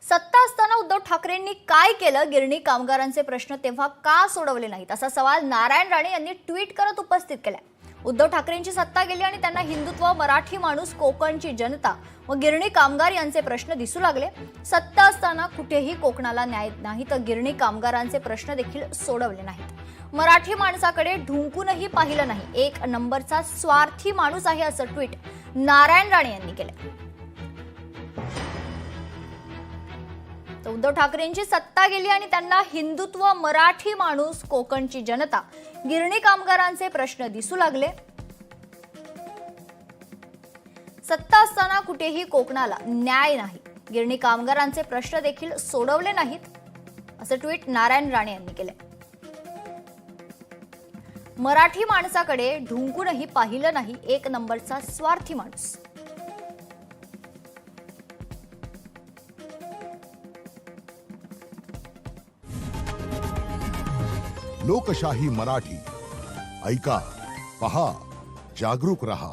सत्ता असताना उद्धव ठाकरेंनी काय केलं, गिरणी कामगारांचे प्रश्न तेव्हा का सोडवले नाहीत, असा सवाल नारायण राणे यांनी ट्विट करत उपस्थित केलाय. उद्धव ठाकरेंची सत्ता गेली आणि त्यांना हिंदुत्व, मराठी माणूस, कोकणची जनता व गिरणी कामगार यांचे प्रश्न दिसू लागले. सत्ता असताना कुठेही कोकणाला न्याय नाही तर गिरणी कामगारांचे प्रश्न देखील सोडवले नाहीत. मराठी माणसाकडे ढुंकूनही पाहिलं नाही. एक नंबरचा स्वार्थी माणूस आहे, असं ट्विट नारायण राणे यांनी केलं. उद्धव ठाकरेंची सत्ता गेली आणि त्यांना हिंदुत्व, मराठी माणूस, कोकणची जनता, गिरणी कामगारांचे प्रश्न दिसू लागले. सत्ता असताना कुठेही कोकणाला न्याय नाही, गिरणी कामगारांचे प्रश्न देखील सोडवले नाहीत, असं ट्विट नारायण राणे यांनी केलं. मराठी माणसाकडे ढुंकूनही पाहिलं नाही. एक नंबरचा स्वार्थी माणूस. लोकशाही मराठी ऐका, पहा, जागरूक रहा.